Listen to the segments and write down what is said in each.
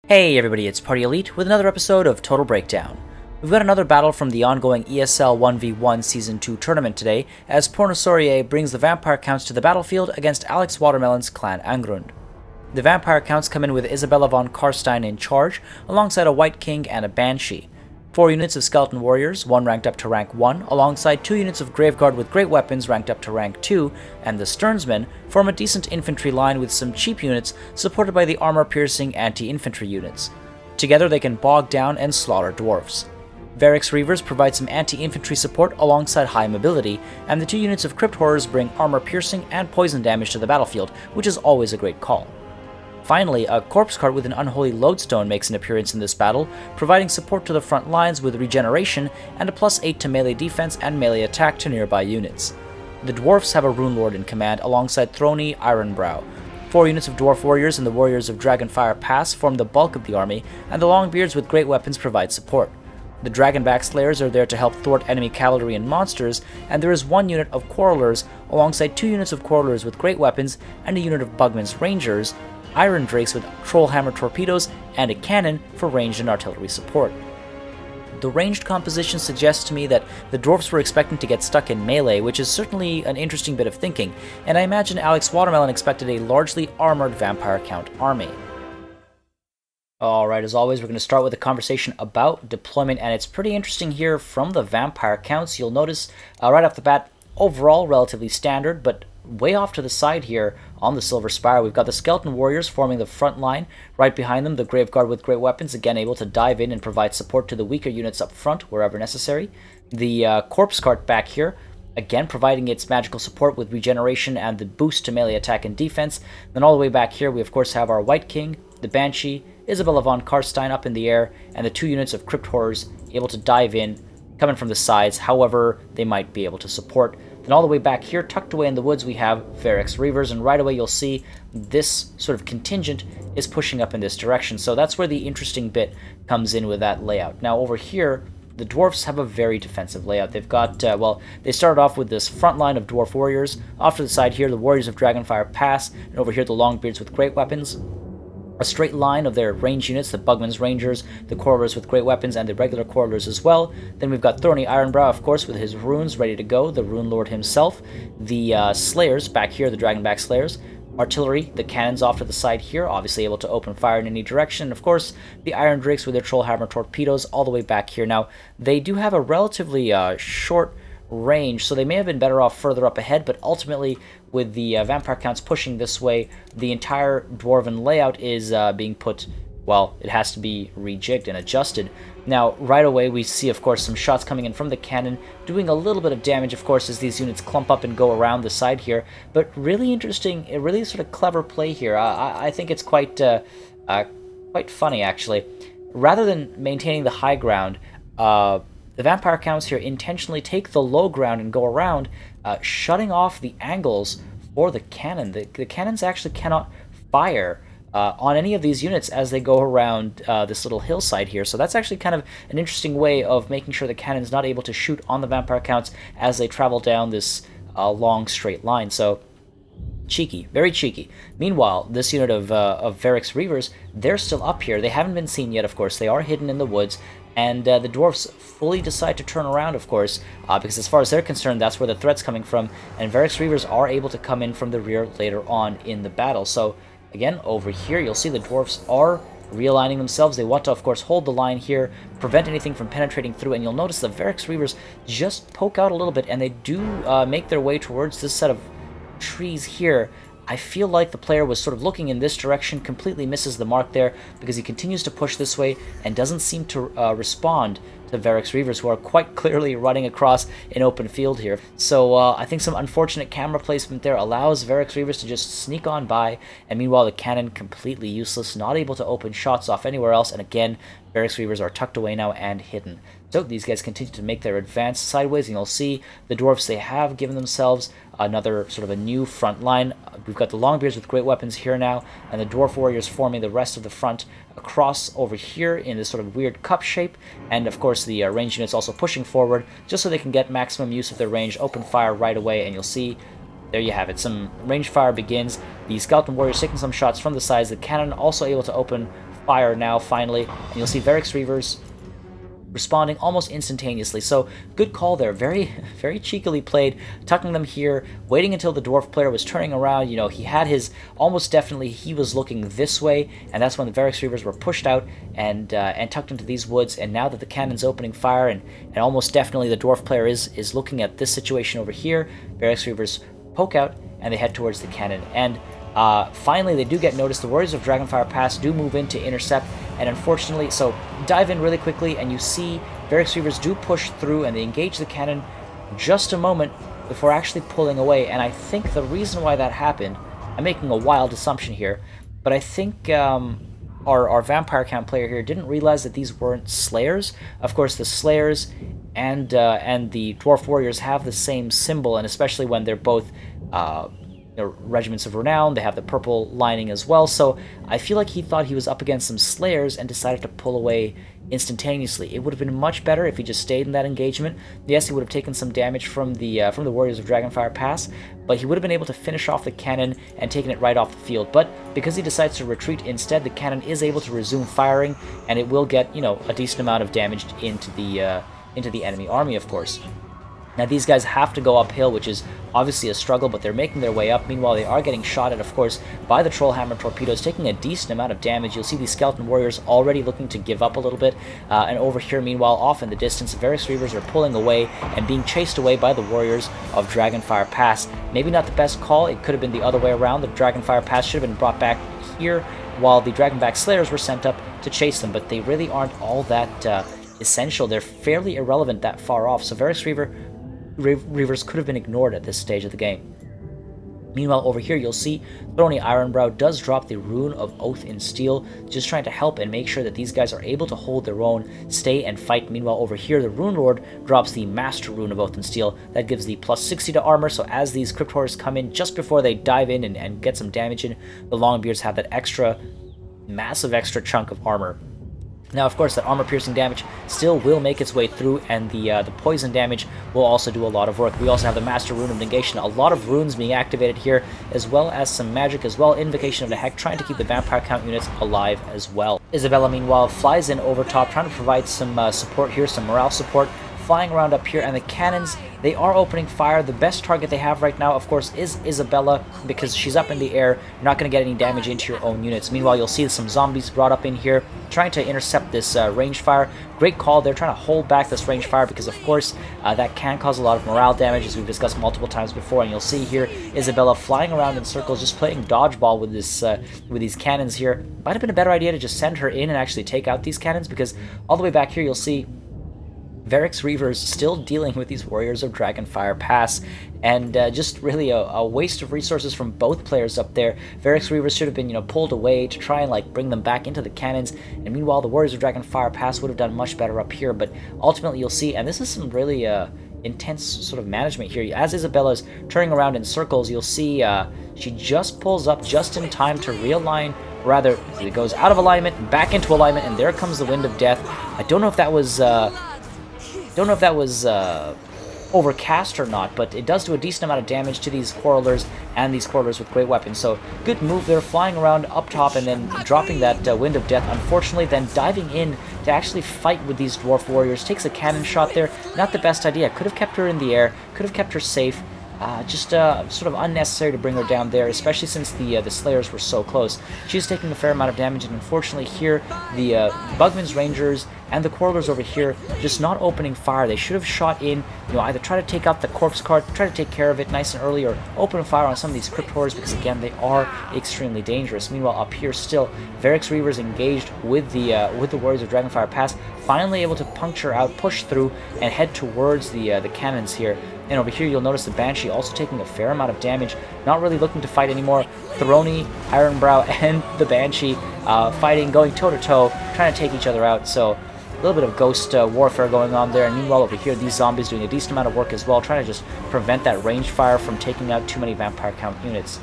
Hey everybody, it's Party Elite with another episode of Total Breakdown. We've got another battle from the ongoing ESL 1v1 Season 2 tournament today, as Pornosaurier brings the Vampire Counts to the battlefield against Alex Watermelon's clan Angrund. The Vampire Counts come in with Isabella von Karstein in charge, alongside a White King and a Banshee. 4 units of Skeleton Warriors, 1 ranked up to rank 1, alongside 2 units of Graveguard with great weapons ranked up to rank 2, and the Sternsmen form a decent infantry line with some cheap units supported by the armor-piercing anti-infantry units. Together they can bog down and slaughter dwarfs. Varix Reavers provide some anti-infantry support alongside high mobility, and the 2 units of Crypt Horrors bring armor-piercing and poison damage to the battlefield, which is always a great call. Finally, a corpse cart with an unholy lodestone makes an appearance in this battle, providing support to the front lines with regeneration and a +8 to melee defense and melee attack to nearby units. The dwarfs have a Rune Lord in command alongside Throny Ironbrow. 4 units of Dwarf Warriors and the Warriors of Dragonfire Pass form the bulk of the army, and the Longbeards with great weapons provide support. The Dragonback Slayers are there to help thwart enemy cavalry and monsters, and there is 1 unit of Quarrelers alongside 2 units of Quarrelers with great weapons and a unit of Bugman's Rangers, Iron Drakes with Trollhammer torpedoes, and a cannon for ranged and artillery support. The ranged composition suggests to me that the dwarfs were expecting to get stuck in melee, which is certainly an interesting bit of thinking, and I imagine Alex Watermelon expected a largely armored Vampire Count army. Alright, as always, we're going to start with a conversation about deployment, and it's pretty interesting here from the Vampire Counts. You'll notice right off the bat, overall relatively standard, but way off to the side here on the Silver Spire, we've got the Skeleton Warriors forming the front line. Right behind them, the Graveguard with great weapons, again able to dive in and provide support to the weaker units up front wherever necessary. The Corpse Cart back here, again providing its magical support with regeneration and the boost to melee attack and defense. Then all the way back here, we of course have our White King, the Banshee, Isabella von Karstein up in the air, and the 2 units of Crypt Horrors able to dive in, coming from the sides, however they might be able to support. Then all the way back here, tucked away in the woods, we have Varix Reavers, and right away you'll see this sort of contingent is pushing up in this direction. So that's where the interesting bit comes in with that layout. Now over here, the dwarfs have a very defensive layout. They've got, well, they started off with this front line of Dwarf Warriors. Off to the side here, the Warriors of Dragonfire Pass, and over here the Longbeards with great weapons. A straight line of their range units, the Bugman's Rangers, the Quarrelers with great weapons, and the regular Quarrelers as well. Then we've got Throny Ironbrow, of course, with his runes ready to go, the Rune Lord himself. The Slayers back here, the Dragonback Slayers. Artillery, the cannons off to the side here, obviously able to open fire in any direction. And of course, the Iron Drakes with their Trollhammer torpedoes all the way back here. Now, they do have a relatively short range, so they may have been better off further up ahead, but ultimately with the Vampire Counts pushing this way, the entire Dwarven layout is being put, well, it has to be rejigged and adjusted. Now, right away we see, of course, some shots coming in from the cannon, doing a little bit of damage, of course, as these units clump up and go around the side here, but really interesting, a really sort of clever play here. I think it's quite funny, actually. Rather than maintaining the high ground, the Vampire Counts here intentionally take the low ground and go around, shutting off the angles for the cannon. The cannons actually cannot fire on any of these units as they go around this little hillside here. So that's actually kind of an interesting way of making sure the cannon's not able to shoot on the Vampire Counts as they travel down this long straight line. So cheeky, very cheeky. Meanwhile, this unit of Varix Reavers, they're still up here. They haven't been seen yet, of course. They are hidden in the woods. And the dwarfs fully decide to turn around, of course, because as far as they're concerned, that's where the threat's coming from. And Varix Reavers are able to come in from the rear later on in the battle. So, again, over here, you'll see the dwarfs are realigning themselves. They want to, of course, hold the line here, prevent anything from penetrating through. And you'll notice the Varix Reavers just poke out a little bit, and they do make their way towards this set of trees here. I feel like the player was sort of looking in this direction, completely misses the mark there, because he continues to push this way and doesn't seem to respond to Varix Reavers, who are quite clearly running across an open field here. So I think some unfortunate camera placement there allows Varix Reavers to just sneak on by, and meanwhile the cannon completely useless, not able to open shots off anywhere else, and again, Varix Reavers are tucked away now and hidden. So these guys continue to make their advance sideways, and you'll see the dwarfs, they have given themselves another sort of a new front line. We've got the Longbeards with great weapons here now, and the Dwarf Warriors forming the rest of the front across over here in this sort of weird cup shape, and of course the range units also pushing forward just so they can get maximum use of their range, open fire right away, and you'll see there you have it. Some range fire begins. The Skeleton Warriors taking some shots from the sides. The cannon also able to open fire now, finally. And you'll see Varix Reavers responding almost instantaneously. So good call there. Very, very cheekily played, tucking them here, waiting until the dwarf player was turning around. You know, he had his, almost definitely he was looking this way, and that's when the Varix Reavers were pushed out and tucked into these woods. And now that the cannon's opening fire, and almost definitely the dwarf player is looking at this situation over here, Varix Reavers poke out and they head towards the cannon. And finally, they do get noticed. The Warriors of Dragonfire Pass do move in to intercept, and unfortunately, so dive in really quickly, and you see Varix Reavers do push through, and they engage the cannon just a moment before actually pulling away. And I think the reason why that happened, I'm making a wild assumption here, but I think our Vampire Count player here didn't realize that these weren't Slayers. Of course, the Slayers and the Dwarf Warriors have the same symbol, and especially when they're both Regiments of Renown, they have the purple lining as well. So I feel like he thought he was up against some Slayers and decided to pull away instantaneously. It would have been much better if he just stayed in that engagement. Yes, he would have taken some damage from the Warriors of Dragonfire Pass, but he would have been able to finish off the cannon and taken it right off the field. But because he decides to retreat instead, the cannon is able to resume firing, and it will get, you know, a decent amount of damage into the enemy army, of course. Now these guys have to go uphill, which is obviously a struggle, but they're making their way up. Meanwhile, they are getting shot at, of course, by the Trollhammer torpedoes, taking a decent amount of damage. You'll see these Skeleton Warriors already looking to give up a little bit. And over here, meanwhile, off in the distance, Varix Reavers are pulling away and being chased away by the Warriors of Dragonfire Pass. Maybe not the best call. It could have been the other way around. The Dragonfire Pass should have been brought back here, while the Dragonback Slayers were sent up to chase them. But they really aren't all that essential. They're fairly irrelevant that far off. So Varix Reavers could have been ignored at this stage of the game. Meanwhile, over here, you'll see Throny Ironbrow does drop the Rune of Oath in Steel, just trying to help and make sure that these guys are able to hold their own, stay and fight. Meanwhile, over here, the Rune Lord drops the Master Rune of Oath in Steel. That gives the plus 60 to armor, so as these Crypt Horrors come in, just before they dive in and get some damage in, the Longbeards have that massive extra chunk of armor. Now, of course, that armor-piercing damage still will make its way through, and the poison damage will also do a lot of work. We also have the Master Rune of Negation, a lot of runes being activated here, as well as some magic as well. Invocation of the Heck, trying to keep the Vampire Count units alive as well. Isabella, meanwhile, flies in over top, trying to provide some support here, some morale support, flying around up here, and the cannons, they are opening fire. The best target they have right now, of course, is Isabella, because she's up in the air. You're not going to get any damage into your own units. Meanwhile, you'll see some zombies brought up in here, trying to intercept this range fire. Great call. They're trying to hold back this range fire because, of course, that can cause a lot of morale damage, as we've discussed multiple times before. And you'll see here Isabella flying around in circles, just playing dodgeball with this with these cannons here. Might have been a better idea to just send her in and actually take out these cannons, because all the way back here, you'll see Varix Reavers still dealing with these Warriors of Dragonfire Pass, and just really a waste of resources from both players up there. Varix Reavers should have been, pulled away to try and bring them back into the cannons, and meanwhile the Warriors of Dragonfire Pass would have done much better up here. But ultimately you'll see, and this is some really intense sort of management here. As Isabella's turning around in circles, you'll see she just pulls up just in time to realign. Rather, it goes out of alignment and back into alignment, and there comes the Wind of Death. I don't know if that was overcast or not, but it does do a decent amount of damage to these Quarrelers and these Quarrelers with great weapons. So good move there, flying around up top and then dropping that Wind of Death. Unfortunately, then diving in to actually fight with these Dwarf Warriors. Takes a cannon shot there. Not the best idea. Could have kept her in the air. Could have kept her safe. Just sort of unnecessary to bring her down there, especially since the Slayers were so close. She's taking a fair amount of damage, and unfortunately here, the Bugman's Rangers and the Quarrelers over here just not opening fire. They should have shot in, either try to take out the Corpse Cart, try to take care of it nice and early, or open fire on some of these Crypt Horrors, because again, they are extremely dangerous. Meanwhile, up here still, Varix Reavers engaged with the Warriors of Dragonfire Pass, finally able to puncture out, push through, and head towards the cannons here. And over here, you'll notice the Banshee also taking a fair amount of damage, not really looking to fight anymore. Throny, Ironbrow, and the Banshee fighting, going toe-to-toe, trying to take each other out. So a little bit of ghost warfare going on there. And meanwhile, over here, these zombies doing a decent amount of work as well, trying to just prevent that range fire from taking out too many Vampire Count units.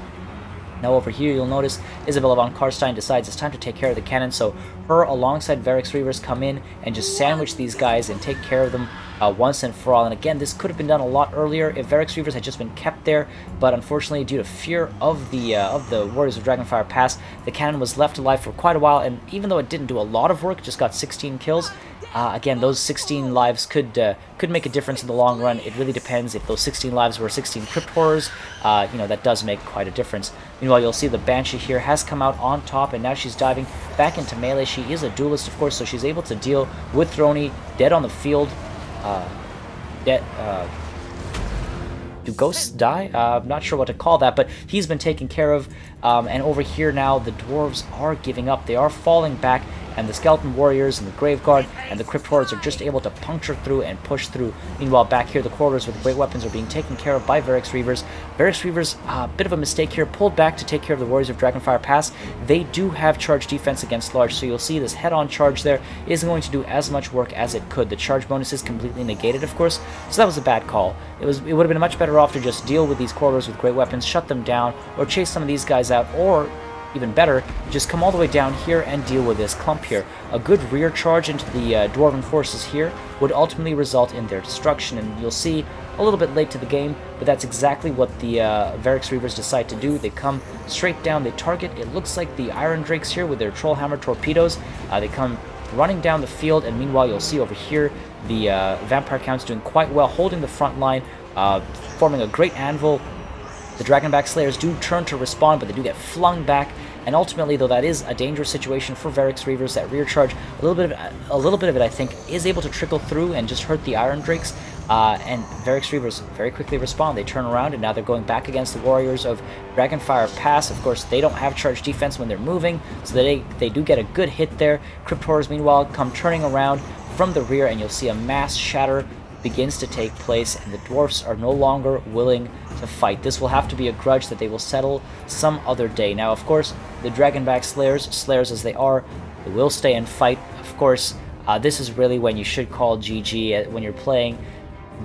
Now over here you'll notice Isabella von Karstein decides it's time to take care of the cannon, so her alongside Varix Reavers come in and just sandwich these guys and take care of them once and for all. And again, this could have been done a lot earlier if Varix Reavers had just been kept there, but unfortunately due to fear of the Warriors of Dragonfire Pass, the cannon was left alive for quite a while, and even though it didn't do a lot of work, just got 16 kills, again, those 16 lives could make a difference in the long run. It really depends. If those 16 lives were 16 Crypt Horrors, you know, that does make quite a difference. Meanwhile, you'll see the Banshee here has come out on top, and now she's diving back into melee. She is a duelist, of course, so she's able to deal with Throny, dead on the field. Do ghosts die? I'm not sure what to call that, but he's been taken care of. And over here now, the dwarves are giving up. They are falling back, and the Skeleton Warriors and the Graveguard and the Crypt Hordes are just able to puncture through and push through. Meanwhile, back here, the Corridors with great weapons are being taken care of by Varix Reavers. Varix Reavers, a bit of a mistake here, pulled back to take care of the Warriors of Dragonfire Pass. They do have charge defense against large, so you'll see this head-on charge there isn't going to do as much work as it could. The charge bonus is completely negated, of course, so that was a bad call. It would have been much better off to just deal with these Corridors with great weapons, shut them down, or chase some of these guys out, or even better, just come all the way down here and deal with this clump here. A good rear charge into the Dwarven forces here would ultimately result in their destruction, and you'll see a little bit late to the game, but that's exactly what the Varix Reavers decide to do. They come straight down, they target, it looks like the Iron Drakes here with their Trollhammer torpedoes. They come running down the field, and meanwhile you'll see over here the Vampire Counts doing quite well, holding the front line, forming a great anvil. The Dragonback Slayers do turn to respawn, but they do get flung back, and ultimately, though that is a dangerous situation for Varix Reavers, that rear charge, a little bit of it, I think, is able to trickle through and just hurt the Iron Drakes, and Varix Reavers very quickly respond. They turn around, and now they're going back against the Warriors of Dragonfire Pass. Of course, they don't have charge defense when they're moving, so they do get a good hit there. Crypt Horrors, meanwhile, come turning around from the rear, and you'll see a mass shatter begins to take place, and the dwarfs are no longer willing to fight. This will have to be a grudge that they will settle some other day. Now, of course, the Dragonback Slayers as they are, they will stay and fight. Of course, this is really when you should call GG when you're playing,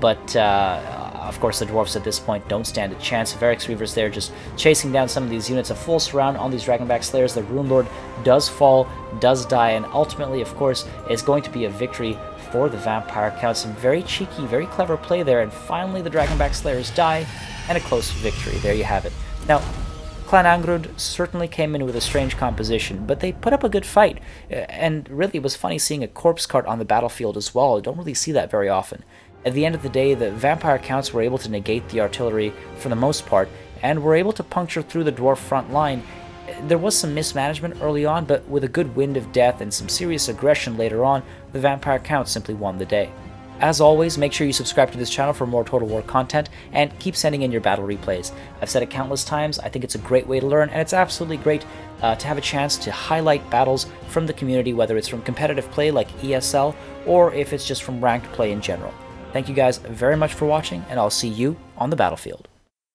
but of course the dwarfs at this point don't stand a chance. Varix Reavers there just chasing down some of these units. A full surround on these Dragonback Slayers. The Rune Lord does fall, does die, and ultimately, of course, it's going to be a victory for the Vampire Counts. Some very cheeky, very clever play there, and finally the Dragonback Slayers die, and a close victory. There you have it. Now, Clan Angrund certainly came in with a strange composition, but they put up a good fight, and really it was funny seeing a corpse cart on the battlefield as well. You don't really see that very often. At the end of the day, the Vampire Counts were able to negate the artillery for the most part, and were able to puncture through the dwarf front line. There was some mismanagement early on, but with a good wind of death and some serious aggression later on, the Vampire Counts simply won the day. As always, make sure you subscribe to this channel for more Total War content, and keep sending in your battle replays. I've said it countless times, I think it's a great way to learn, and it's absolutely great to have a chance to highlight battles from the community, whether it's from competitive play like ESL, or if it's just from ranked play in general. Thank you guys very much for watching, and I'll see you on the battlefield.